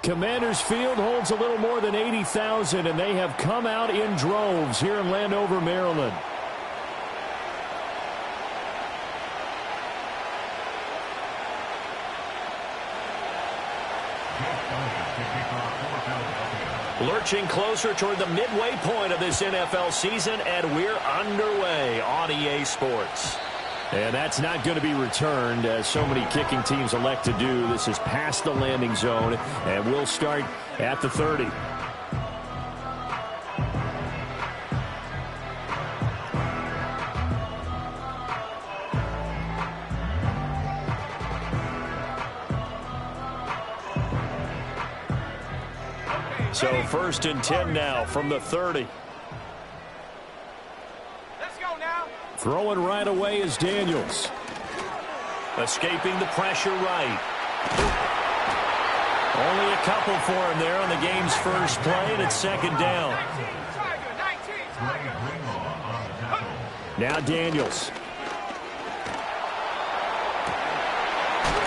Commanders Field holds a little more than 80,000, and they have come out in droves here in Landover, Maryland. Lurching closer toward the midway point of this NFL season, and we're underway on EA Sports. And that's not going to be returned, as so many kicking teams elect to do. This is past the landing zone, and we'll start at the 30. So 1st and 10 now from the 30. Let's go now. Throwing right away is Daniels. Escaping the pressure right. Only a couple for him there on the game's first play, and it's 2nd down. Now Daniels.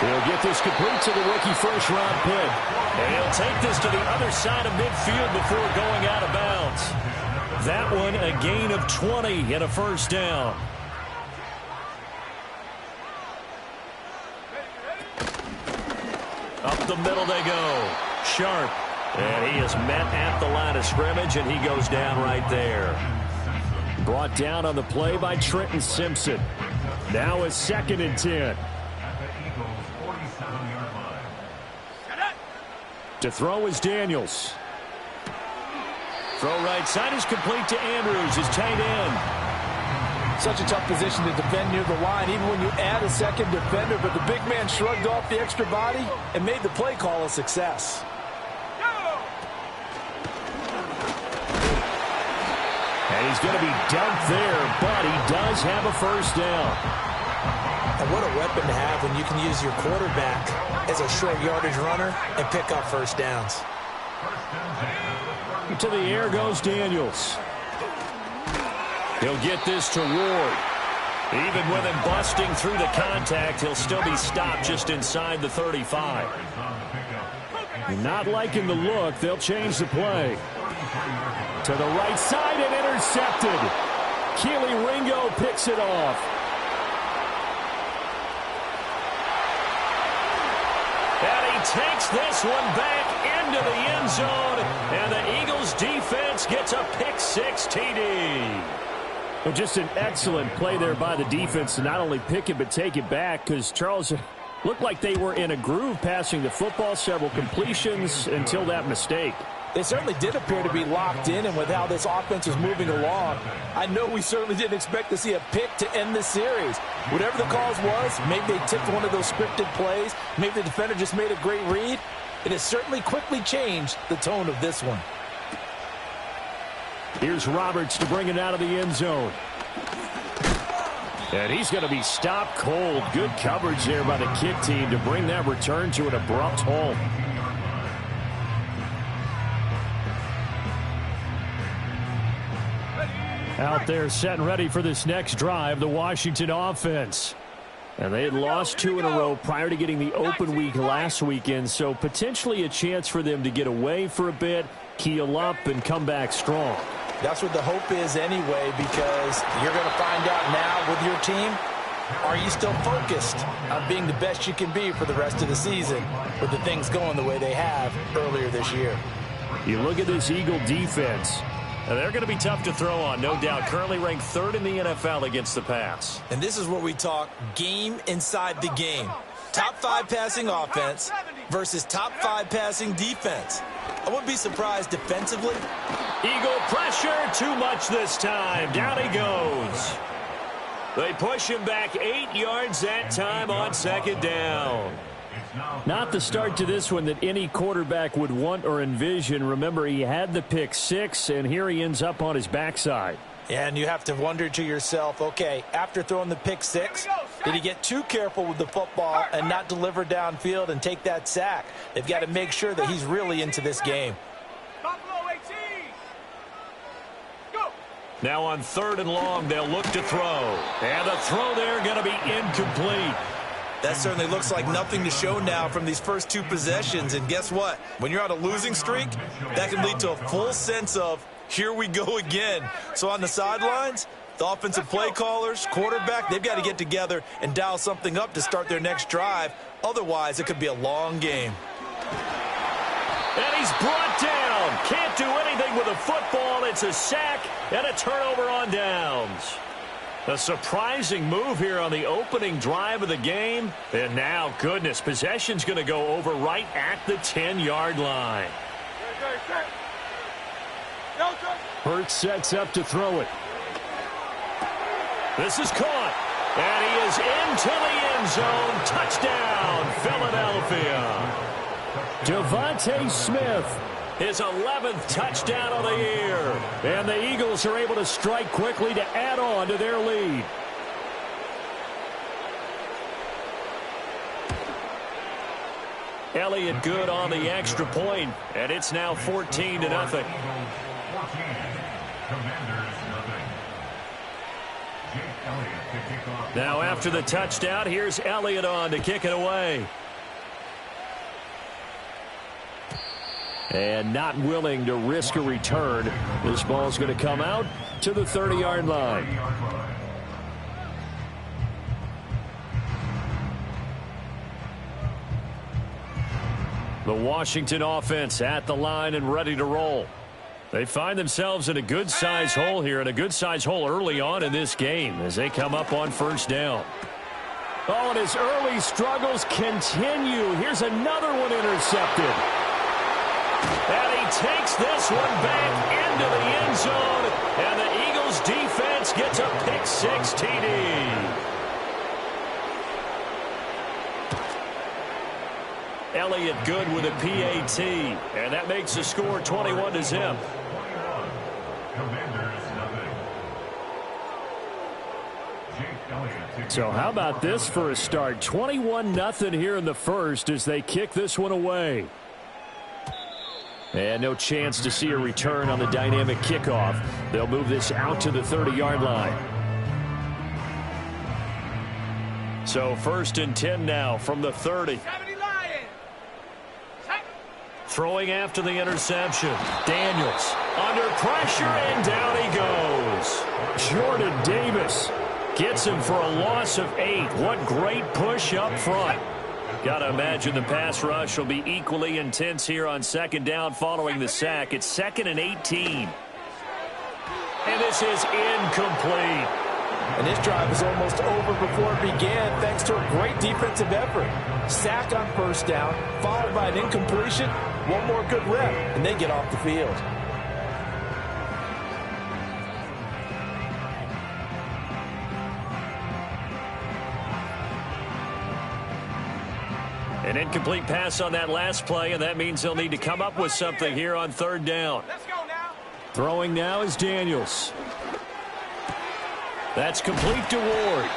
He'll get this complete to the rookie first-round pick. And he'll take this to the other side of midfield before going out of bounds. That one a gain of 20 and a 1st down. Up the middle they go. Sharp. And he is met at the line of scrimmage, and he goes down right there. Brought down on the play by Trenton Simpson. Now it's 2nd and 10. To throw is Daniels. Throw right side is complete to Andrews, his tight end. Such a tough position to defend near the line, even when you add a second defender, but the big man shrugged off the extra body and made the play call a success. And he's going to be dumped there, but he does have a 1st down. And what a weapon to have when you can use your quarterback as a short yardage runner and pick up 1st downs. To the air goes Daniels. He'll get this to Ward. Even with him busting through the contact, he'll still be stopped just inside the 35. Not liking the look, they'll change the play. To the right side and intercepted. Keely Ringo picks it off. And he takes this one back into the end zone, and the Eagles defense gets a pick-6 TD. Well, just an excellent play there by the defense to not only pick it but take it back, because Charles looked like they were in a groove passing the football, several completions until that mistake. They certainly did appear to be locked in, and with how this offense was moving along, I know we certainly didn't expect to see a pick to end this series. Whatever the cause was, maybe they tipped one of those scripted plays, maybe the defender just made a great read. It has certainly quickly changed the tone of this one. Here's Roberts to bring it out of the end zone. And he's going to be stopped cold. Good coverage there by the kick team to bring that return to an abrupt halt. Out there set and ready for this next drive, the Washington offense. And they had lost 2 in a row prior to getting the open week last weekend, so potentially a chance for them to get away for a bit, keel up, and come back strong. That's what the hope is anyway, because you're going to find out now with your team, are you still focused on being the best you can be for the rest of the season with the things going the way they have earlier this year? You look at this Eagle defense. And they're going to be tough to throw on, no doubt. Currently ranked 3rd in the NFL against the pass. And this is where we talk game inside the game. Top 5 passing offense versus top 5 passing defense. I wouldn't be surprised defensively. Eagle pressure, too much this time. Down he goes. They push him back 8 yards that time on 2nd down. Not the start to this one that any quarterback would want or envision. Remember, he had the pick-6, and here he ends up on his backside. And you have to wonder to yourself, okay, after throwing the pick-6, did he get too careful with the football and not deliver downfield and take that sack? They've got to make sure that he's really into this game. Now on 3rd and long, they'll look to throw. And the throw there going to be incomplete. That certainly looks like nothing to show now from these first two possessions. And guess what? When you're on a losing streak, that can lead to a full sense of, here we go again. So on the sidelines, the offensive play callers, quarterback, they've got to get together and dial something up to start their next drive. Otherwise, it could be a long game. And he's brought down. Can't do anything with a football. It's a sack and a turnover on downs. A surprising move here on the opening drive of the game. And now, goodness, possession's going to go over right at the 10-yard line. Hurts sets up to throw it. This is caught. And he is into the end zone. Touchdown, Philadelphia. Devontae Smith, his 11th touchdown of the year. And the Eagles are able to strike quickly to add on to their lead. Elliott good on the extra point, and it's now 14-0. Now after the touchdown, here's Elliott on to kick it away. And not willing to risk a return. This ball's going to come out to the 30-yard line. The Washington offense at the line and ready to roll. They find themselves in a good-sized hole here, and a good-sized hole early on in this game as they come up on first down. Oh, and his early struggles continue. Here's another one intercepted. And he takes this one back into the end zone, and the Eagles defense gets a pick-six TD. Elliott good with a PAT, and that makes the score 21-0. So how about this for a start? 21-0 here in the first as they kick this one away. And no chance to see a return on the dynamic kickoff. They'll move this out to the 30-yard line. So 1st and 10 now from the 30. Throwing after the interception. Daniels under pressure, and down he goes. Jordan Davis gets him for a loss of 8. What great push up front. Got to imagine the pass rush will be equally intense here on second down following the sack. It's 2nd and 18. And this is incomplete. And this drive is almost over before it began thanks to a great defensive effort. Sack on first down, followed by an incompletion. One more good rep, and they get off the field. An incomplete pass on that last play, and that means they'll need to come up with something here on 3rd down. Let's go now. Throwing now is Daniels. That's complete to Ward.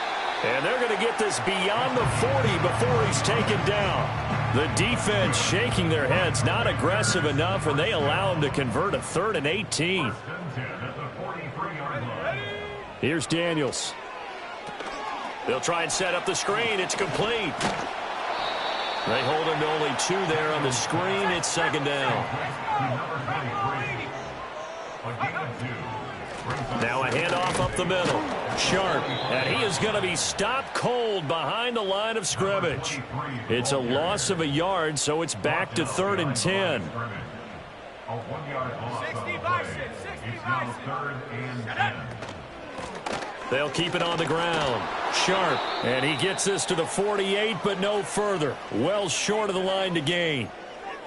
And they're going to get this beyond the 40 before he's taken down. The defense shaking their heads, not aggressive enough, and they allow him to convert a 3rd and 18. Here's Daniels. They'll try and set up the screen. It's complete. They hold him to only 2 there on the screen. It's 2nd down. Now a handoff up the middle. Sharp, and he is going to be stopped cold behind the line of scrimmage. It's a loss of a yard, so it's back to 3rd and 10. 60 bison, 60 bison. They'll keep it on the ground. Sharp, and he gets this to the 48, but no further. Well short of the line to gain.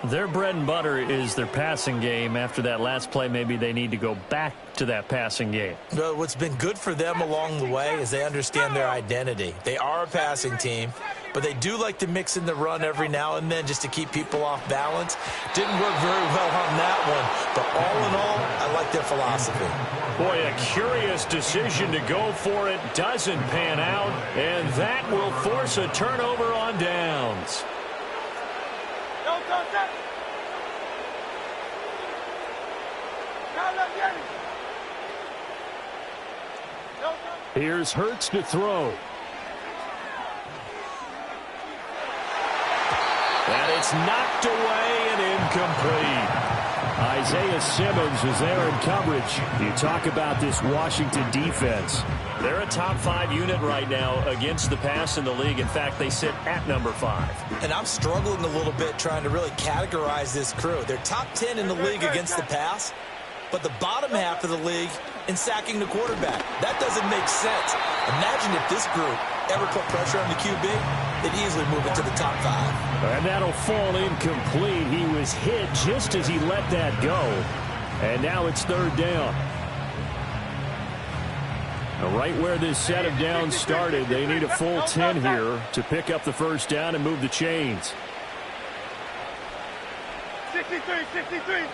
Their bread and butter is their passing game. After that last play, maybe they need to go back to that passing game. Well, what's been good for them along the way is they understand their identity. They are a passing team, but they do like to mix in the run every now and then just to keep people off balance. Didn't work very well on that one, but all in all, I like their philosophy. Boy, a curious decision to go for it. Doesn't pan out, and that will force a turnover on downs. Here's Hurts to throw. It's knocked away and incomplete. Isaiah Simmons was there in coverage. You talk about this Washington defense. They're a top 5 unit right now against the pass in the league. In fact, they sit at number 5. And I'm struggling a little bit trying to really categorize this crew. They're top 10 in the league against the pass, but the bottom half of the league in sacking the quarterback. That doesn't make sense. Imagine if this group ever put pressure on the QB, they'd easily move into the top 5. And that'll fall incomplete. He was hit just as he let that go. And now it's 3rd down. Right where this set of downs started, they need a full 10 here to pick up the 1st down and move the chains. 63.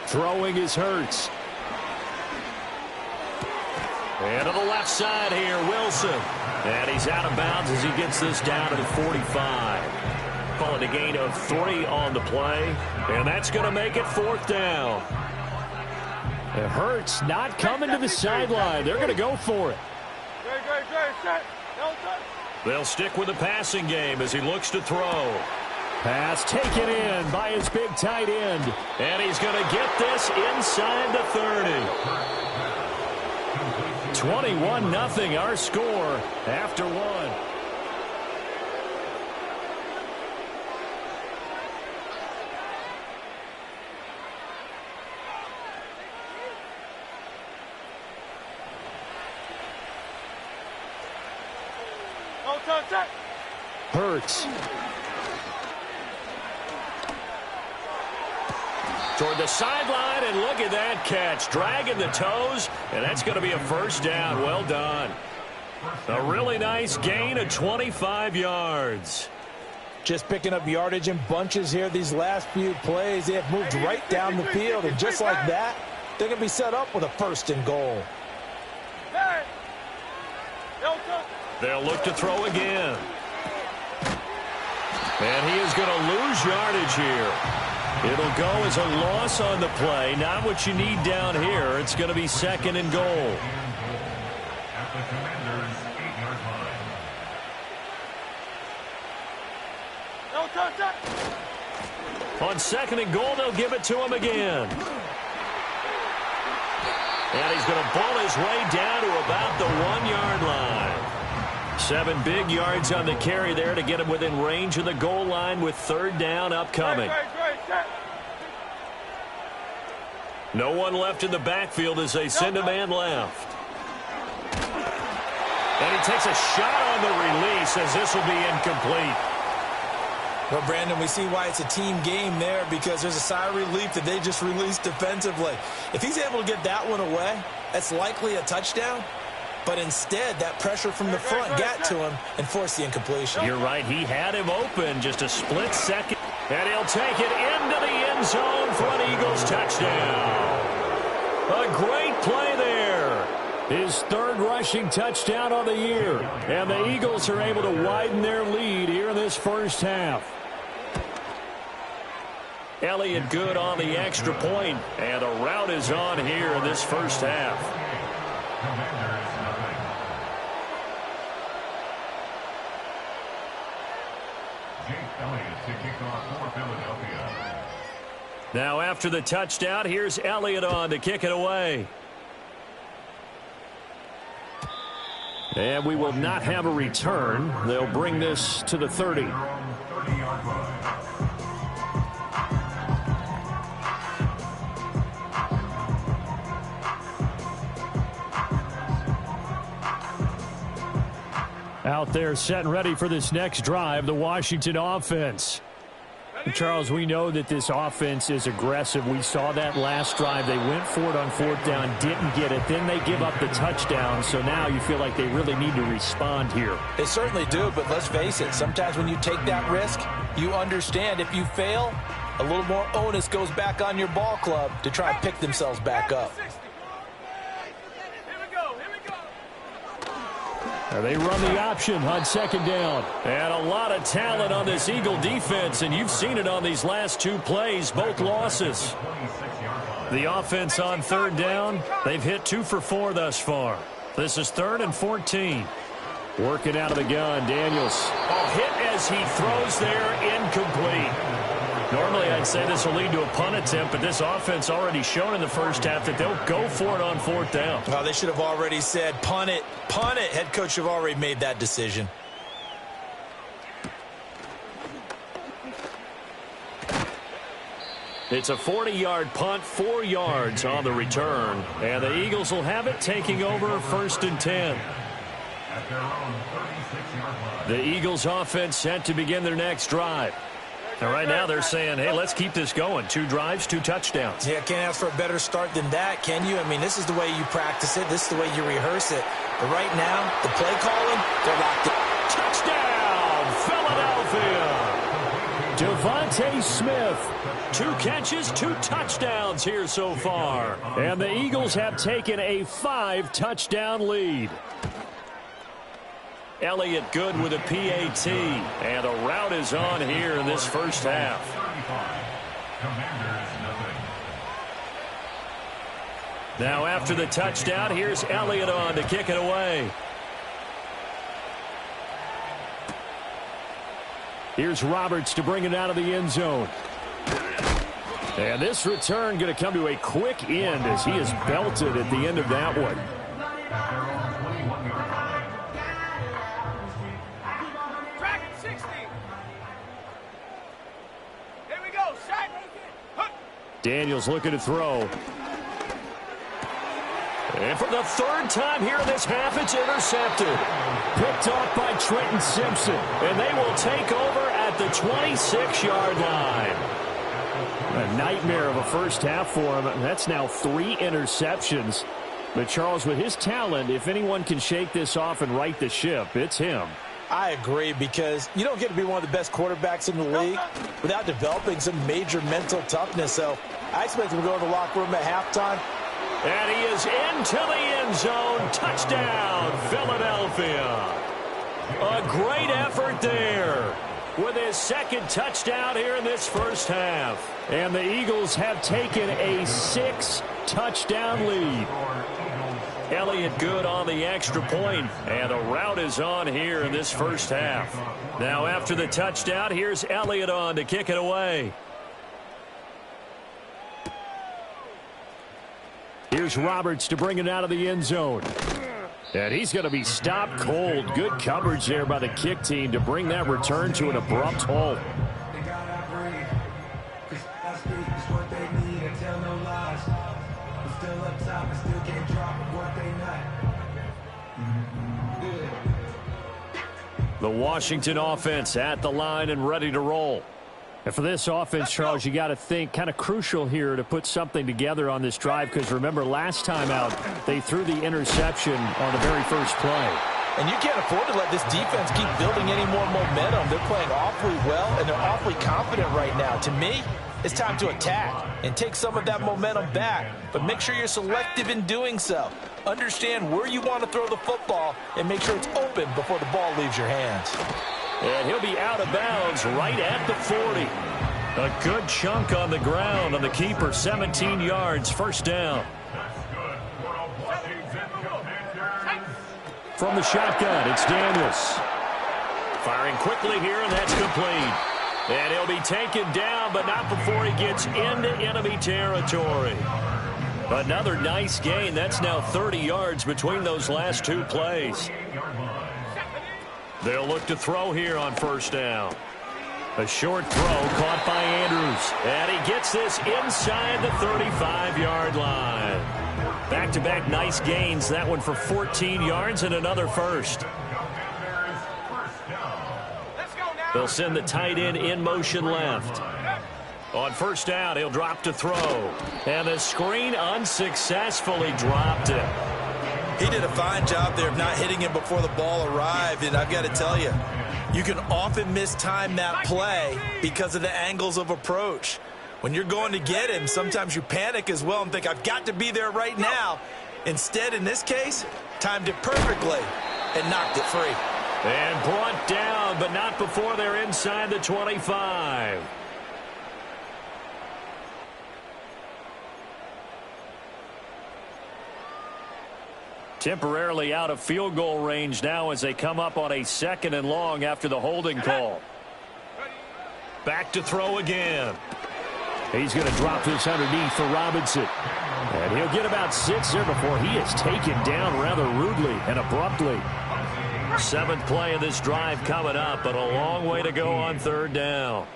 Throwing is Hurts. And to the left side here, Wilson. And he's out of bounds as he gets this down to the 45. Call it a gain of 3 on the play. And that's going to make it 4th down. And Hurts not coming to the sideline. They're going to go for it. They'll stick with the passing game as he looks to throw. Pass taken in by his big tight end. And he's going to get this inside the 30. 21-0 our score after 1. Hurts. Toward the sideline, and look at that catch. Dragging the toes, and that's going to be a 1st down. Well done. A really nice gain of 25 yards. Just picking up yardage in bunches here these last few plays. They have moved right down the field, and just like that, they're going to be set up with a 1st and goal. They'll look to throw again. And he is going to lose yardage here. It'll go as a loss on the play. Not what you need down here. It's going to be 2nd and goal. On 2nd and goal, they'll give it to him again. And he's going to ball his way down to about the 1-yard line. 7 big yards on the carry there to get him within range of the goal line with 3rd down upcoming. No one left in the backfield as they send a man left. And he takes a shot on the release as this will be incomplete. Well, Brandon, we see why it's a team game there because there's a sigh of relief that they just released defensively. If he's able to get that one away, that's likely a touchdown. But instead, that pressure from the front got to him and forced the incompletion. You're right. He had him open just a split second. And he'll take it into the end zone for an Eagles touchdown. A great play there. His 3rd rushing touchdown of the year. And the Eagles are able to widen their lead here in this 1st half. Elliott good on the extra point. And a rout is on here in this 1st half. Now after the touchdown, here's Elliott on to kick it away. And we will not have a return. They'll bring this to the 30. Out there set and ready for this next drive, the Washington offense. Charles, we know that this offense is aggressive. We saw that last drive. They went for it on 4th down, didn't get it. Then they give up the touchdown. So now you feel like they really need to respond here. They certainly do, but let's face it. Sometimes when you take that risk, you understand if you fail, a little more onus goes back on your ball club to try and pick themselves back up. They run the option on 2nd down. And a lot of talent on this Eagle defense, and you've seen it on these last 2 plays, both losses. The offense on 3rd down, they've hit 2 for 4 thus far. This is 3rd and 14. Working out of the gun, Daniels. Oh, hit as he throws there, incomplete. Normally I'd say this will lead to a punt attempt, but this offense already shown in the first half that they'll go for it on fourth down. Well, they should have already said, punt it, punt it. Head coach should have already made that decision. It's a 40-yard punt, 4 yards on the return. And the Eagles will have it, taking over first and 10. The Eagles offense set to begin their next drive. And right now they're saying, hey, let's keep this going. 2 drives, 2 touchdowns. Yeah, can't ask for a better start than that, can you? I mean, this is the way you practice it. This is the way you rehearse it. But right now, the play calling, they're locked in. Touchdown, Philadelphia! Devontae Smith. 2 catches, 2 touchdowns here so far. And the Eagles have taken a 5-touchdown lead. Elliott Good with a PAT, and a route is on here in this first half. Now after the touchdown, here's Elliott on to kick it away. Here's Roberts to bring it out of the end zone. And this return going to come to a quick end as he is belted at the end of that one. Daniels looking to throw. And for the 3rd time here in this half, it's intercepted. Picked off by Trenton Simpson. And they will take over at the 26-yard line. A nightmare of a first half for him. That's now 3 interceptions. But Charles, with his talent, if anyone can shake this off and right the ship, it's him. I agree, because you don't get to be one of the best quarterbacks in the league without developing some major mental toughness. So I expect him to go to the locker room at halftime. And he is into the end zone. Touchdown, Philadelphia. A great effort there with his 2nd touchdown here in this first half. And the Eagles have taken a 6-touchdown lead. Elliott Good on the extra point, and a route is on here in this first half. Now after the touchdown, here's Elliott on to kick it away. Here's Roberts to bring it out of the end zone. And he's going to be stopped cold. Good coverage there by the kick team to bring that return to an abrupt halt. The Washington offense at the line and ready to roll. And for this offense, Charles, you got to think kind of crucial here to put something together on this drive, because remember last time out they threw the interception on the very first play. And you can't afford to let this defense keep building any more momentum. They're playing awfully well, and they're awfully confident right now. To me, it's time to attack and take some of that momentum back. But make sure you're selective in doing so. Understand where you want to throw the football and make sure it's open before the ball leaves your hands. And he'll be out of bounds right at the 40. A good chunk on the ground on the keeper. 17 yards, first down. From the shotgun, it's Daniels. Firing quickly here, and that's complete. And he'll be taken down, but not before he gets into enemy territory. Another nice gain. That's now 30 yards between those last 2 plays. They'll look to throw here on first down. A short throw caught by Andrews. And he gets this inside the 35-yard line. Back-to-back nice gains. That one for 14 yards and another first. They'll send the tight end in motion left. On first down, he'll drop to throw. And the screen unsuccessfully dropped it. He did a fine job there of not hitting him before the ball arrived. And I've got to tell you, you can often mistime that play because of the angles of approach. When you're going to get him, sometimes you panic as well and think, I've got to be there right now. Instead, in this case, timed it perfectly and knocked it free. And brought down, but not before they're inside the 25. Temporarily out of field goal range now as they come up on a 2nd and long after the holding call. Back to throw again. He's going to drop this underneath for Robinson. And he'll get about 6 there before he is taken down rather rudely and abruptly. 7th play of this drive coming up, but a long way to go on 3rd down.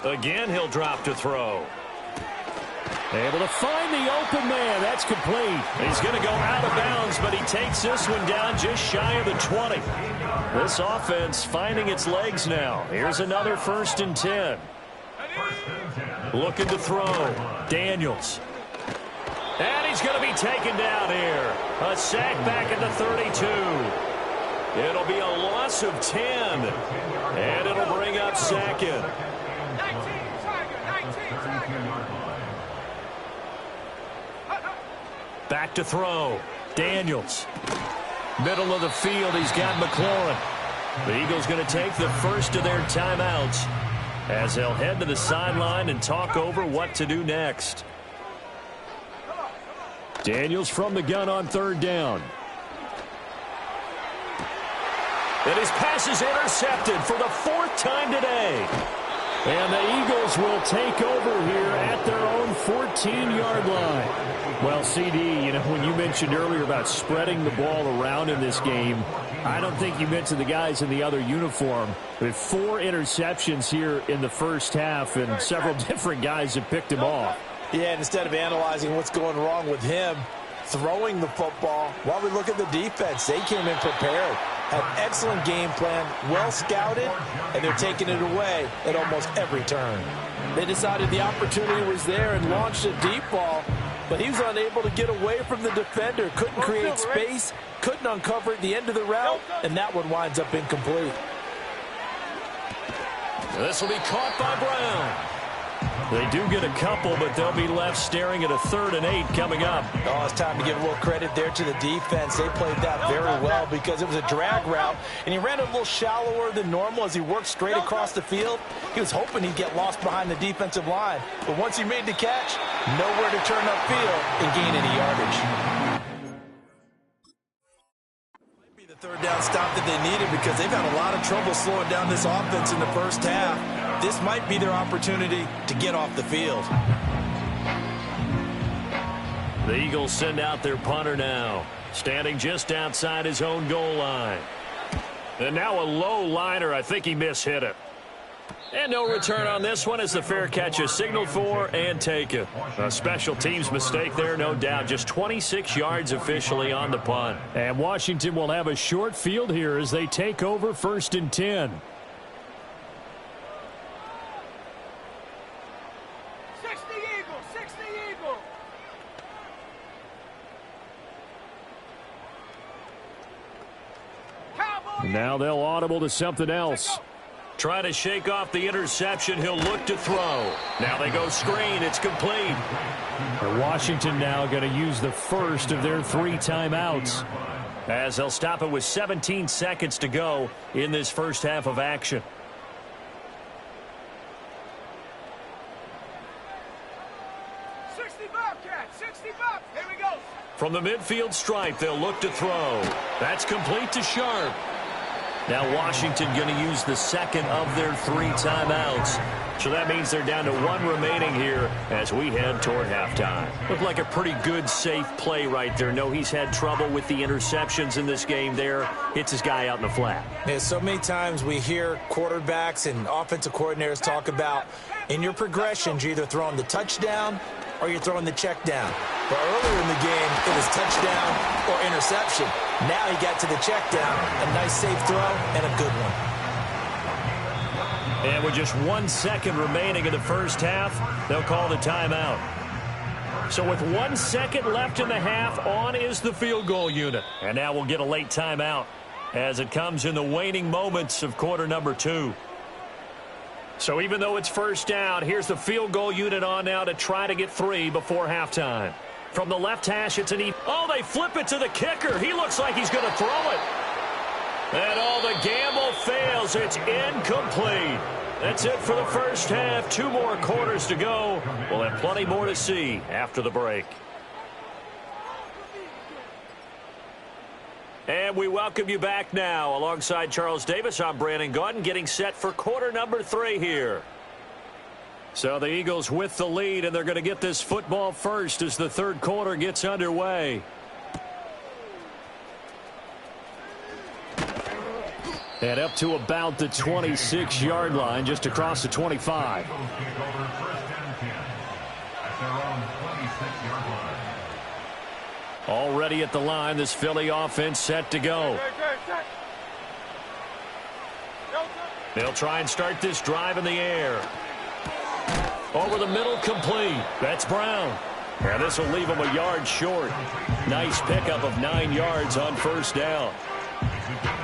Again, he'll drop to throw. Able to find the open man. That's complete. He's going to go out of bounds, but he takes this one down just shy of the 20. This offense finding its legs now. Here's another 1st and 10. Looking to throw. Daniels. And he's going to be taken down here. A sack back at the 32. It'll be a loss of 10. And it'll bring up 2nd. Back to throw. Daniels. Middle of the field, he's got McLaurin. The Eagles going to take the first of their timeouts as they'll head to the sideline and talk over what to do next. Daniels from the gun on 3rd down. And his pass is intercepted for the 4th time today. And the Eagles will take over here at their own 14-yard line. Well, CD, you know, when you mentioned earlier about spreading the ball around in this game, I don't think you mentioned the guys in the other uniform. With 4 interceptions here in the first half, and several different guys have picked him off. Yeah, and instead of analyzing what's going wrong with him throwing the football, while we look at the defense, they came in prepared. Had an excellent game plan, well scouted, and they're taking it away at almost every turn. They decided the opportunity was there and launched a deep ball, but he was unable to get away from the defender, couldn't create space, couldn't uncover at the end of the route, and that one winds up incomplete. This will be caught by Brown. They do get a couple, but they'll be left staring at a 3rd and 8 coming up. Oh, it's time to give a little credit there to the defense. They played that very well because it was a drag route, and he ran a little shallower than normal as he worked straight across the field. He was hoping he'd get lost behind the defensive line, but once he made the catch, nowhere to turn upfield and gain any yardage. Might be the 3rd down stop that they needed because they've had a lot of trouble slowing down this offense in the first half. This might be their opportunity to get off the field. The Eagles send out their punter now, standing just outside his own goal line. And now a low liner. I think he mishit it. And no return on this one as the fair catch is signaled for and taken. A special teams mistake there, no doubt. Just 26 yards officially on the punt. And Washington will have a short field here as they take over 1st and 10. 60 Eagles, 60 Eagles. Now they'll audible to something else. Try to shake off the interception. He'll look to throw. Now they go screen. It's complete. And Washington now going to use the first of their 3 timeouts, as they'll stop it with 17 seconds to go in this first half of action. Here we go. From the midfield stripe, they'll look to throw. That's complete to Sharp. Now Washington going to use the 2nd of their 3 timeouts. So that means they're down to 1 remaining here as we head toward halftime. Looked like a pretty good, safe play right there. No, he's had trouble with the interceptions in this game there. Hits his guy out in the flat. Yeah, so many times we hear quarterbacks and offensive coordinators talk about in your progressions, you're either throwing the touchdown or you're throwing the check down. But earlier in the game, it was touchdown or interception. Now he got to the check down, a nice safe throw, and a good one. And with just 1 second remaining in the first half, they'll call the timeout. So with 1 second left in the half, on is the field goal unit. And now we'll get a late timeout as it comes in the waning moments of quarter number 2. So even though it's first down, here's the field goal unit on now to try to get 3 before halftime. From the left hash, it's an oh, they flip it to the kicker. He looks like he's going to throw it. And all the gamble fails. It's incomplete. That's it for the first half. 2 more quarters to go. We'll have plenty more to see after the break. And we welcome you back now. Alongside Charles Davis, I'm Brandon Gaudin, getting set for quarter number 3 here. So the Eagles with the lead, and they're going to get this football first as the third quarter gets underway. And up to about the 26-yard line, just across the 25. Already at the line, this Philly offense set to go. They'll try and start this drive in the air. Over the middle, complete. That's Brown. And this will leave him a yard short. Nice pickup of 9 yards on first down.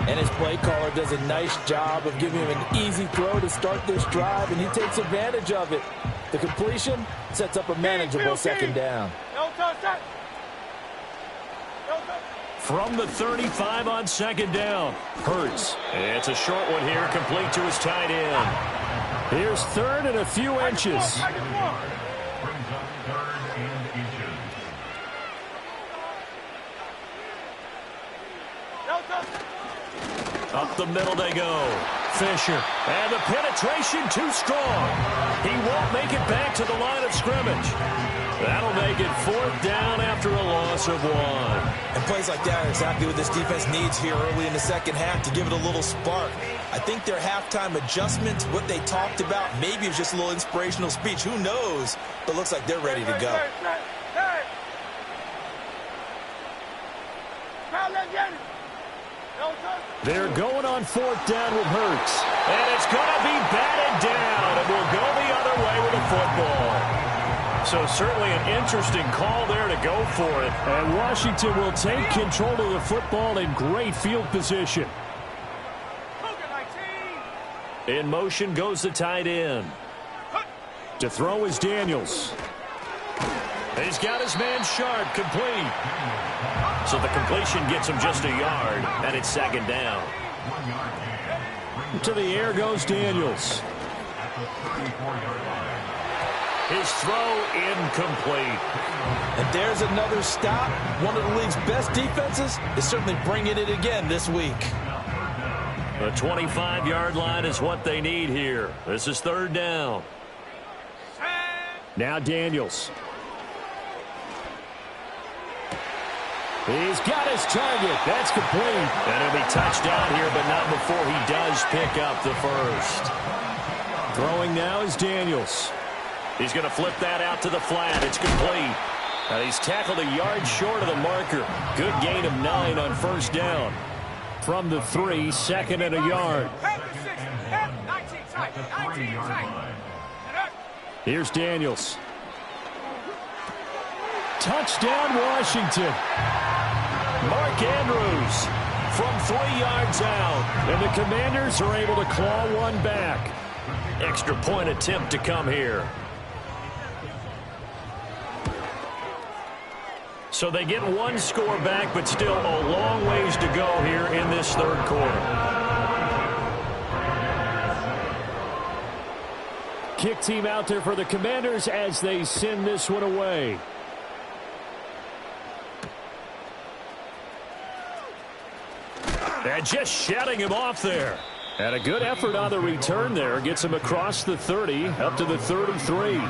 And his play caller does a nice job of giving him an easy throw to start this drive, and he takes advantage of it. The completion sets up a manageable second down. From the 35 on second down, Hurts. It's a short one here, complete to his tight end. Here's third and a few inches. Up the middle they go. Fisher. And the penetration too strong. He won't make it back to the line of scrimmage. That'll make it 4th down after a loss of 1. And plays like that are exactly what this defense needs here early in the second half to give it a little spark. I think their halftime adjustment, what they talked about, maybe it was just a little inspirational speech. Who knows? But looks like they're ready to go. They're going on 4th down with Hurts. And it's going to be batted down, and we'll go the other way with the football. So certainly an interesting call there to go for it. And Washington will take control of the football in great field position. In motion goes the tight end. To throw is Daniels. He's got his man Sharp, complete. So the completion gets him just a yard, and it's second down. To the air goes Daniels. His throw incomplete. And there's another stop. One of the league's best defenses is certainly bringing it again this week. The 25-yard line is what they need here. This is 3rd down. Now Daniels. He's got his target. That's complete. And he'll be touchdown here, but not before he does pick up the first. Throwing now is Daniels. He's going to flip that out to the flat. It's complete. And he's tackled a yard short of the marker. Good gain of 9 on first down. From the 3, 2nd and a yard. Here's Daniels. Touchdown, Washington. Mark Andrews from 3 yards out. And the Commanders are able to claw one back. Extra point attempt to come here. So they get 1 score back, but still a long ways to go here in this third quarter. Kick team out there for the Commanders as they send this one away. And just shutting him off there. And a good effort on the return there. Gets him across the 30, up to the 33.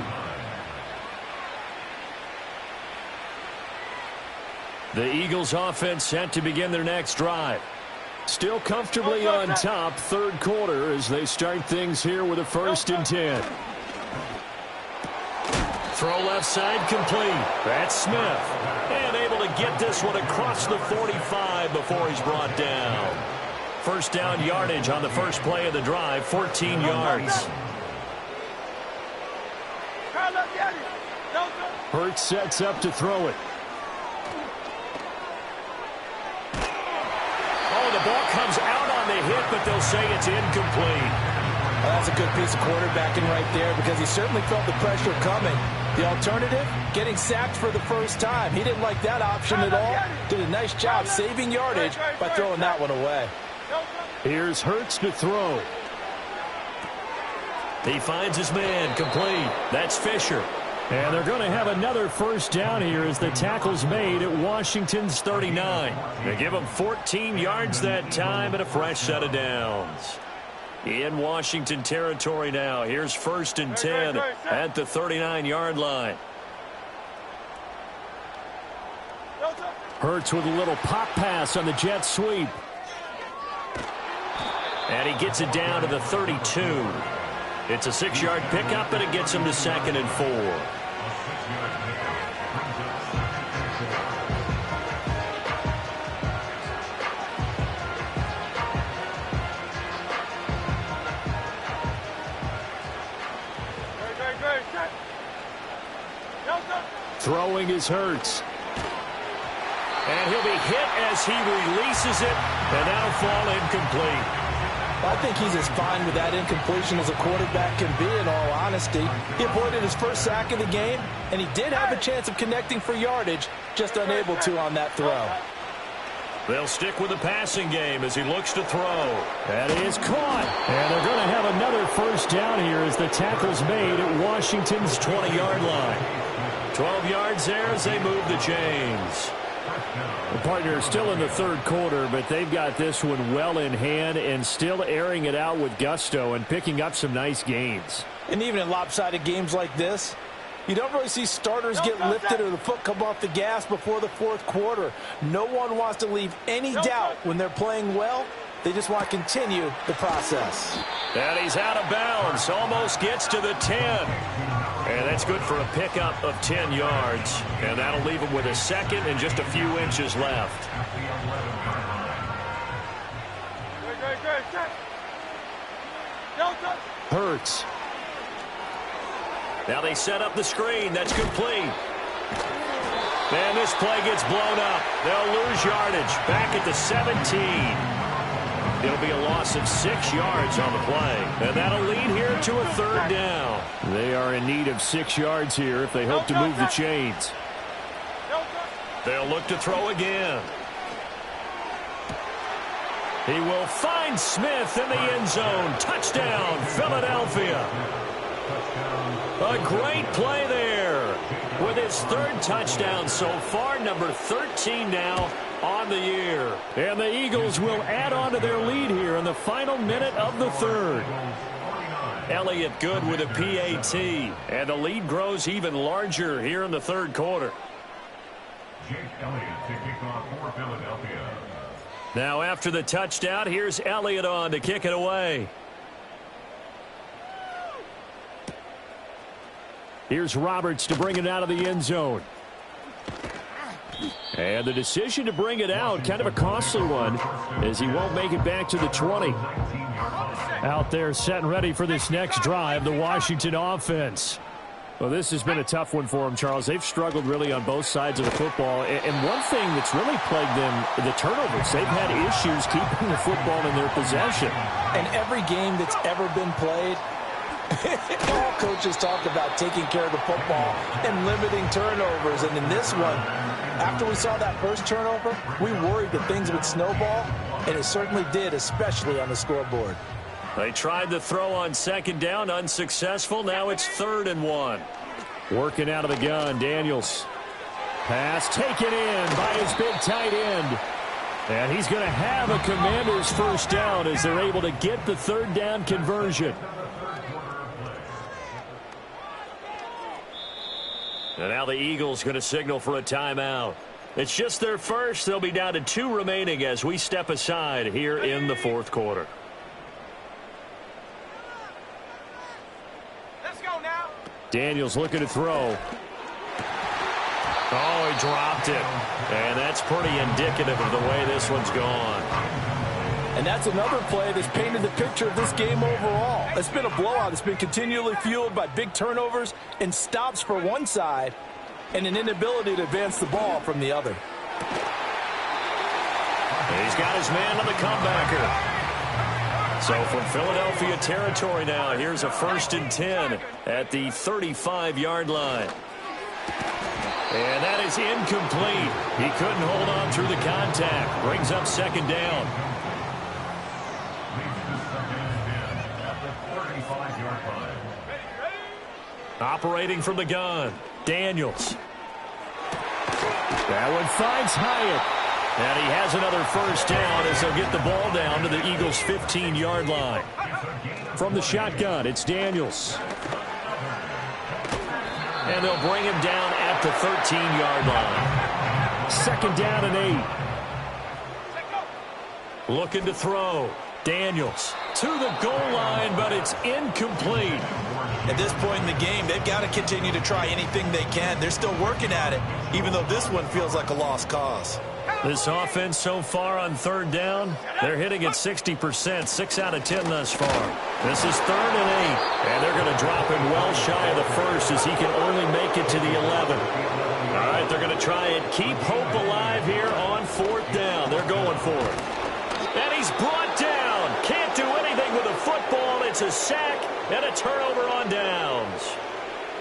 The Eagles offense set to begin their next drive. Still comfortably on top, third quarter, as they start things here with a 1st and 10. Throw left side complete. That's Smith. And able to get this one across the 45 before he's brought down. First down yardage on the first play of the drive, 14 yards. Hurts sets up to throw it. Oh, the ball comes out on the hit, but they'll say it's incomplete. Well, that's a good piece of quarterbacking right there because he certainly felt the pressure coming. The alternative, getting sacked for the first time. He didn't like that option at all. Did a nice job saving yardage by throwing that one away. Here's Hurts to throw. He finds his man, complete. That's Fisher. And they're going to have another first down here as the tackle's made at Washington's 39. They give them 14 yards that time and a fresh set of downs. In Washington territory now. Here's 1st and 10 at the 39-yard line. Hurts with a little pop pass on the jet sweep. And he gets it down to the 32. It's a 6-yard pickup, and it gets him to 2nd and 4. Throwing is Hurts. And he'll be hit as he releases it, and that'll fall incomplete. I think he's as fine with that incompletion as a quarterback can be, in all honesty. He avoided his first sack of the game, and he did have a chance of connecting for yardage, just unable to on that throw. They'll stick with the passing game as he looks to throw. That is caught. And they're going to have another first down here as the tackle's made at Washington's 20-yard line. 12 yards there as they move the chains. The partner still in the third quarter, but they've got this one well in hand and still airing it out with gusto and picking up some nice gains. And even in lopsided games like this, you don't really see starters get lifted or the foot come off the gas before the fourth quarter. No one wants to leave any doubt when they're playing well. They just want to continue the process. And he's out of bounds. Almost gets to the 10. And that's good for a pickup of 10 yards. And that'll leave him with a second and just a few inches left. Hurts. Now they set up the screen. That's complete. And this play gets blown up. They'll lose yardage. Back at the 17. It'll be a loss of 6 yards on the play. And that'll lead here to a third down. They are in need of 6 yards here if they hope to move the chains. They'll look to throw again. He will find Smith in the end zone. Touchdown, Philadelphia. A great play there. With his third touchdown so far, number 13 now on the year. And the Eagles will add on to their lead here in the final minute of the third. Elliott good with a PAT. And the lead grows even larger here in the third quarter. Jake Elliott to kick off for Philadelphia. Now after the touchdown, here's Elliott on to kick it away. Here's Roberts to bring it out of the end zone. And the decision to bring it out, kind of a costly one, as he won't make it back to the 20. Out there set and ready for this next drive, the Washington offense. Well, this has been a tough one for them, Charles. They've struggled really on both sides of the football. And one thing that's really plagued them, the turnovers. They've had issues keeping the football in their possession. And every game that's ever been played, all coaches talk about taking care of the football and limiting turnovers. And in this one, after we saw that first turnover, we worried that things would snowball, and it certainly did, especially on the scoreboard. They tried to throw on second down, unsuccessful. Now it's 3rd and 1. Working out of the gun, Daniels. Pass taken in by his big tight end. And he's going to have a Commanders first down as they're able to get the third down conversion. And now the Eagles going to signal for a timeout. It's just their first. They'll be down to 2 remaining as we step aside here in the fourth quarter. Let's go now. Daniels looking to throw. Oh, he dropped it. And that's pretty indicative of the way this one's gone. And that's another play that's painted the picture of this game overall. It's been a blowout. It's been continually fueled by big turnovers and stops for one side and an inability to advance the ball from the other. He's got his man on the comebacker. So from Philadelphia territory now, here's a 1st and 10 at the 35-yard line. And that is incomplete. He couldn't hold on through the contact. Brings up 2nd down. Operating from the gun, Daniels. That one finds Hyatt. And he has another first down as they'll get the ball down to the Eagles' 15-yard line. From the shotgun, it's Daniels. And they'll bring him down at the 13-yard line. Second down and 8. Looking to throw. Daniels to the goal line, but it's incomplete. At this point in the game, they've got to continue to try anything they can. They're still working at it, even though this one feels like a lost cause. This offense so far on third down, they're hitting at 60%, 6 out of 10 thus far. This is 3rd and 8, and they're going to drop him well shy of the first as he can only make it to the 11. All right, they're going to try and keep hope alive here on 4th down. They're going for it. And he's brought down. Can't do anything with the football. It's a sack and a turnover on downs.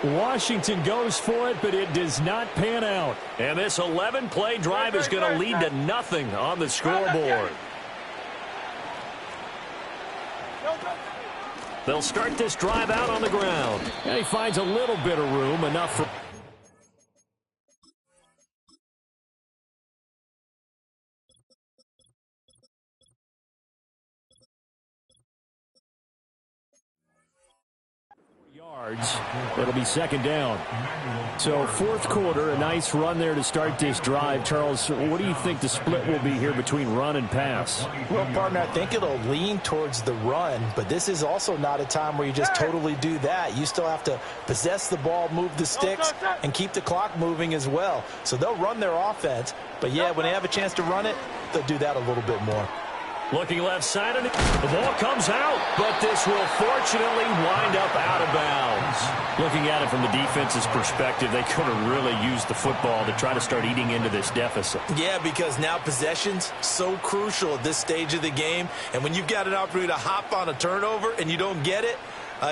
Washington goes for it, but it does not pan out. And this 11-play drive is going to lead to nothing on the scoreboard. They'll start this drive out on the ground. And he finds a little bit of room, enough for... yards. It'll be second down. So 4th quarter, a nice run there to start this drive. Charles, what do you think the split will be here between run and pass? Well, partner, I think it'll lean towards the run, but this is also not a time where you just totally do that. You still have to possess the ball, move the sticks, and keep the clock moving as well. So they'll run their offense, but yeah, when they have a chance to run it, they'll do that a little bit more. Looking left side, and the ball comes out, but this will fortunately wind up out of bounds. Looking at it from the defense's perspective, they could have really used the football to try to start eating into this deficit. Yeah, because now possession's so crucial at this stage of the game, and when you've got an opportunity to hop on a turnover and you don't get it,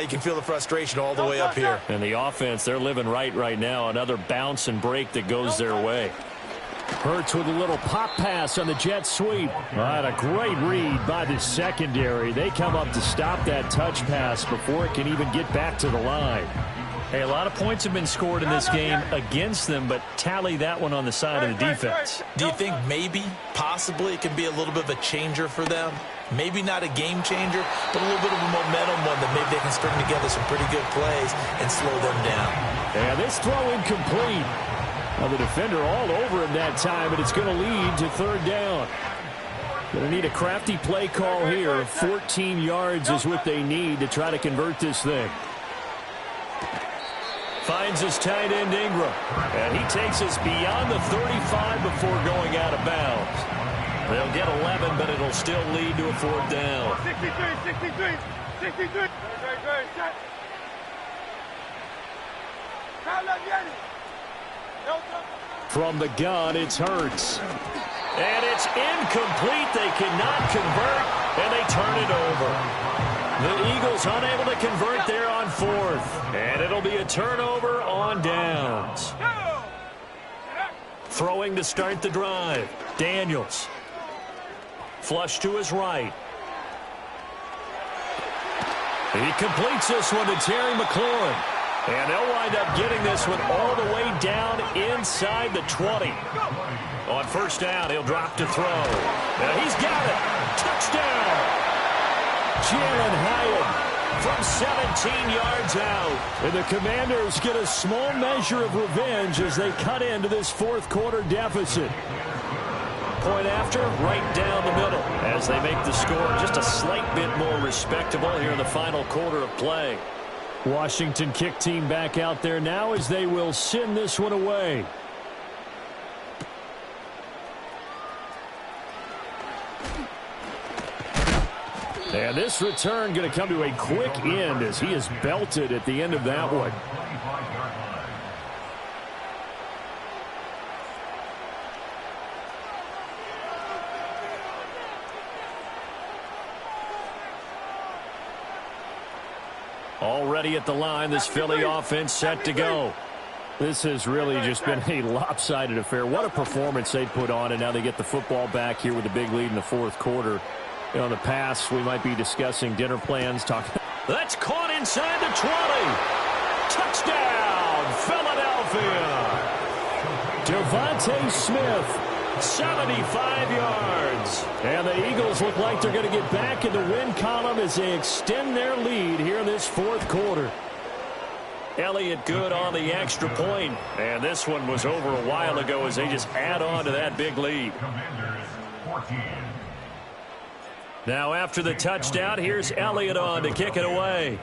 you can feel the frustration all the way up here. And the offense, they're living right now. Another bounce and break that goes their way. Hurts with a little pop pass on the jet sweep. All right, a great read by the secondary. They come up to stop that touch pass before it can even get back to the line. Hey, a lot of points have been scored in this game against them, but tally that one on the side of the defense. Do you think maybe, possibly, it can be a little bit of a changer for them? Maybe not a game changer, but a little bit of a momentum one that maybe they can string together some pretty good plays and slow them down. Yeah, this throw incomplete. Well, the defender all over him that time, but it's going to lead to 3rd down. Going to need a crafty play call here. 14 yards is what they need to try to convert this thing. Finds his tight end Ingram, and he takes us beyond the 35 before going out of bounds. They'll get 11, but it'll still lead to a 4th down. 63. From the gun, it's Hurts. And it's incomplete. They cannot convert, and they turn it over. The Eagles unable to convert there on 4th. And it'll be a turnover on downs. Throwing to start the drive. Daniels. Flush to his right. He completes this one to Terry McLaurin. And they'll wind up getting this one all the way down inside the 20. On 1st down, he'll drop to throw. Now he's got it. Touchdown. Jalen Hyatt from 17 yards out. And the Commanders get a small measure of revenge as they cut into this 4th quarter deficit. Point after, right down the middle as they make the score just a slight bit more respectable here in the final quarter of play. Washington kick team back out there now as they will send this one away. And this return going to come to a quick end as he is belted at the end of that one. Already at the line, this Philly offense set to go. This has really just been a lopsided affair. What a performance they put on, and now they get the football back here with a big lead in the 4th quarter. You know, in the past, we might be discussing dinner plans, talking. That's caught inside the 20. Touchdown, Philadelphia! Devontae Smith, 75 yards. And the Eagles look like they're going to get back in the win column as they extend their lead here in this fourth quarter. Elliott good on the extra point. And this one was over a while ago as they just add on to that big lead. Now after the touchdown, here's Elliott on to kick it away.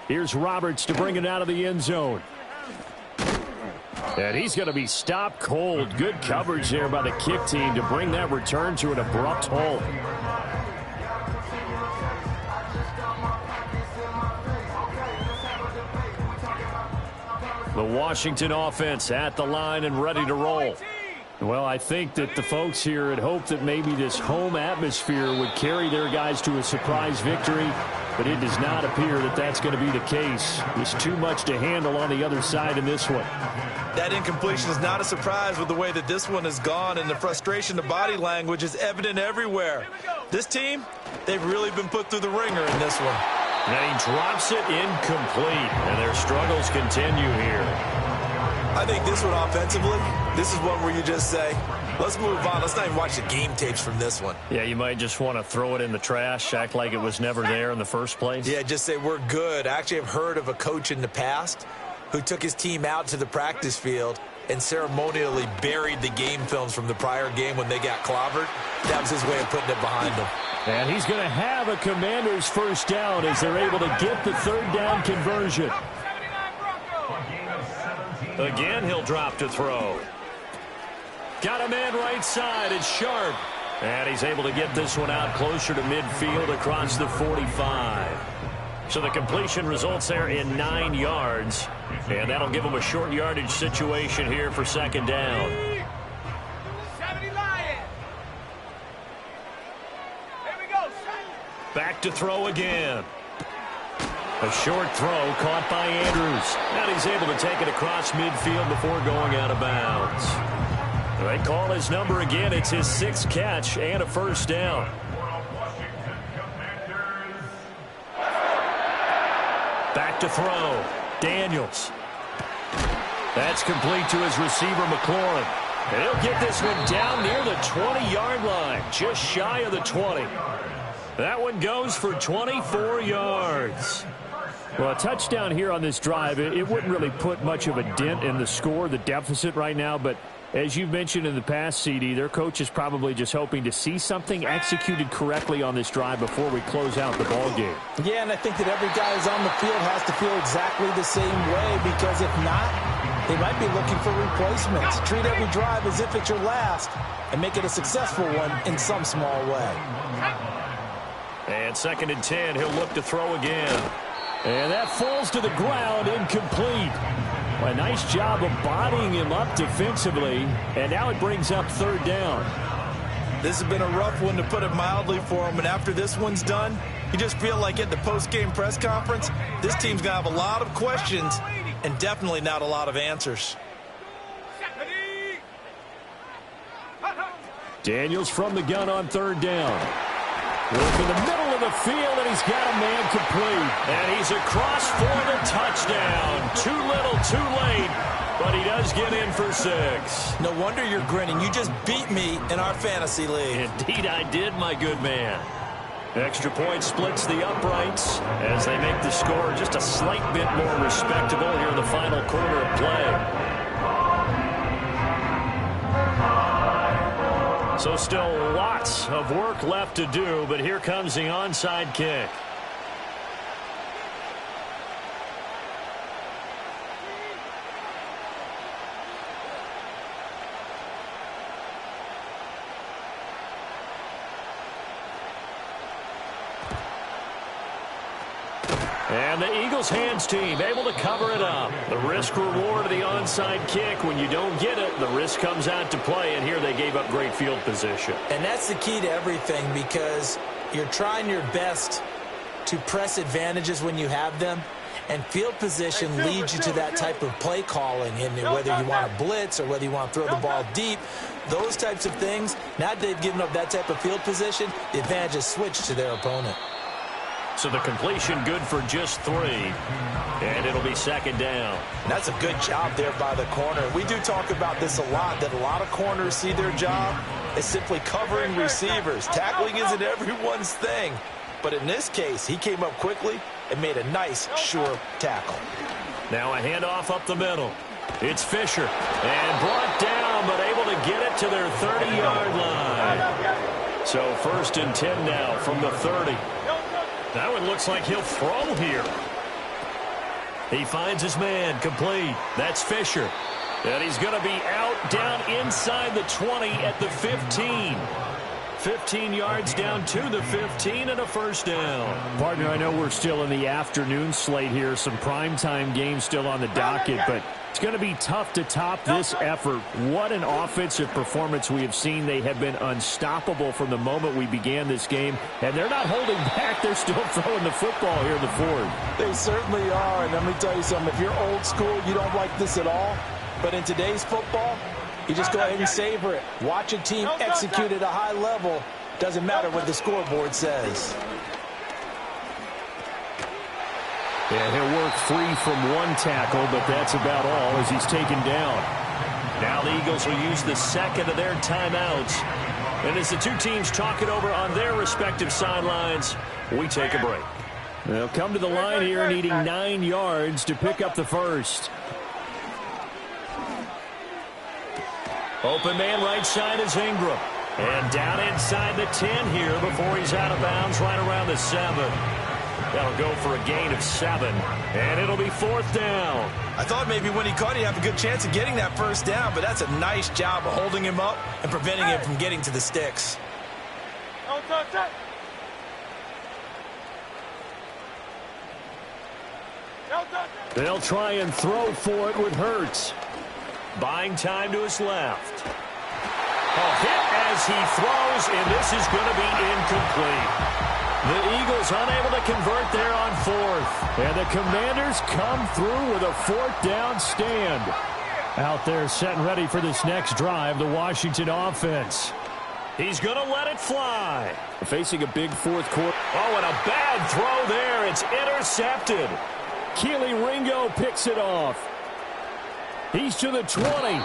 Here's Roberts to bring it out of the end zone. And he's going to be stopped cold. Good coverage there by the kick team to bring that return to an abrupt halt. The Washington offense at the line and ready to roll. Well, I think that the folks here had hoped that maybe this home atmosphere would carry their guys to a surprise victory, but it does not appear that that's going to be the case. There's too much to handle on the other side in this one. That incompletion is not a surprise with the way that this one has gone, and the frustration, the body language is evident everywhere. This team, they've really been put through the ringer in this one. And he drops it incomplete, and their struggles continue here. I think this one offensively, this is one where you just say, let's move on. Let's not even watch the game tapes from this one. Yeah, you might just want to throw it in the trash, act like it was never there in the first place. Yeah, just say we're good. I actually have heard of a coach in the past who took his team out to the practice field and ceremonially buried the game films from the prior game when they got clobbered. That was his way of putting it behind them. And he's going to have a Commanders first down as they're able to get the third down conversion. Again, he'll drop to throw. Got a man right side. It's Sharp. And he's able to get this one out closer to midfield across the 45. So the completion results there in 9 yards. And that'll give him a short yardage situation here for second down. 70 Lions. Here we go. Back to throw again. A short throw caught by Andrews. And he's able to take it across midfield before going out of bounds. They call his number again. It's his 6th catch and a first down. Back to throw. Daniels. That's complete to his receiver, McLaurin. And he'll get this one down near the 20-yard line, just shy of the 20. That one goes for 24 yards. Well, a touchdown here on this drive, it wouldn't really put much of a dent in the score, the deficit right now, but as you've mentioned in the past, CD, their coach is probably just hoping to see something executed correctly on this drive before we close out the ball game. Yeah, and I think that every guy who's on the field has to feel exactly the same way, because if not, they might be looking for replacements. Treat every drive as if it's your last and make it a successful one in some small way. And 2nd and 10, he'll look to throw again. And that falls to the ground, incomplete. A nice job of bodying him up defensively, and now it brings up third down. This has been a rough one, to put it mildly, for him, and after this one's done, you just feel like at the post-game press conference, this team's going to have a lot of questions and definitely not a lot of answers. Daniels from the gun on third down. Over the middle of the field, and he's got a man complete. And he's across for the touchdown. Too little, too late, but he does get in for 6. No wonder you're grinning. You just beat me in our fantasy league. Indeed I did, my good man. Extra point splits the uprights as they make the score just a slight bit more respectable here in the final quarter of play. So still lots of work left to do, but here comes the onside kick. And the Eagles hands team able to cover it up. The risk reward of the onside kick. When you don't get it, the risk comes out to play, and here they gave up great field position. And that's the key to everything, because you're trying your best to press advantages when you have them, and field position leads you to that type of play calling, and whether you want to blitz or whether you want to throw the ball deep, those types of things. Now that they've given up that type of field position, the advantage is switched to their opponent. So the completion good for just 3. And it'll be second down. And that's a good job there by the corner. We do talk about this a lot, that a lot of corners see their job as simply covering receivers. Tackling isn't everyone's thing. But in this case, he came up quickly and made a nice, sure tackle. Now a handoff up the middle. It's Fisher. And brought down, but able to get it to their 30-yard line. So 1st and 10 now from the 30. That one looks like he'll throw here. He finds his man, complete. That's Fisher. And he's going to be out down inside the 20 at the 15. 15 yards down to the 15 and a first down. Partner, I know we're still in the afternoon slate here. Some primetime games still on the docket, but it's going to be tough to top this effort. What an offensive performance we have seen. They have been unstoppable from the moment we began this game, and they're not holding back. They're still throwing the football here in the fourth. They certainly are, and let me tell you something. If you're old school, you don't like this at all. But in today's football, you just go ahead and savor it. Watch a team execute at a high level. Doesn't matter what the scoreboard says. Yeah, he'll work free from one tackle, but that's about all as he's taken down. Now the Eagles will use the second of their timeouts. And as the two teams talk it over on their respective sidelines, we take a break. They'll come to the line here needing 9 yards to pick up the first. Open man right side is Ingram. And down inside the 10 here before he's out of bounds right around the 7. That'll go for a gain of 7. And it'll be 4th down. I thought maybe when he caught it, he'd have a good chance of getting that first down, but that's a nice job of holding him up and preventing him from getting to the sticks. They'll try and throw for it with Hurts. Buying time to his left. A hit as he throws, and this is going to be incomplete. The Eagles unable to convert there on 4th. And the Commanders come through with a 4th down stand. Out there set and ready for this next drive, the Washington offense. He's going to let it fly. Facing a big fourth quarter. Oh, and a bad throw there. It's intercepted. Keely Ringo picks it off. He's to the 20.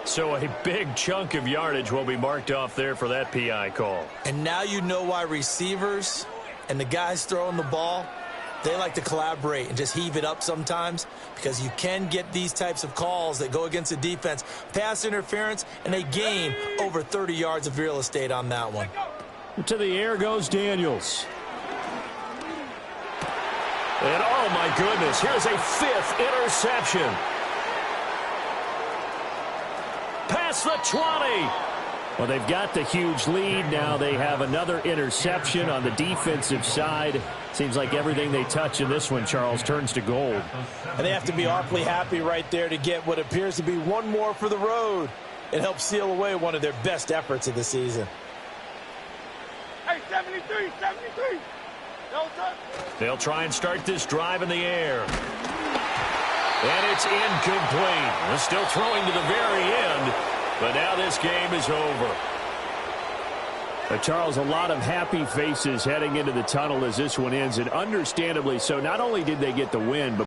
So a big chunk of yardage will be marked off there for that PI call. And now you know why receivers and the guys throwing the ball, they like to collaborate and just heave it up sometimes, because you can get these types of calls that go against the defense. Pass interference, and they gain over 30 yards of real estate on that one. To the air goes Daniels. And oh my goodness, here's a 5th interception. Past the 20. Well, they've got the huge lead. Now they have another interception on the defensive side. Seems like everything they touch in this one, Charles, turns to gold. And they have to be awfully happy right there to get what appears to be one more for the road. It helps seal away one of their best efforts of the season. Hey, 73, 73. They'll try and start this drive in the air. And it's incomplete. They're still throwing to the very end, but now this game is over. Charles, a lot of happy faces heading into the tunnel as this one ends, and understandably so. Not only did they get the win, but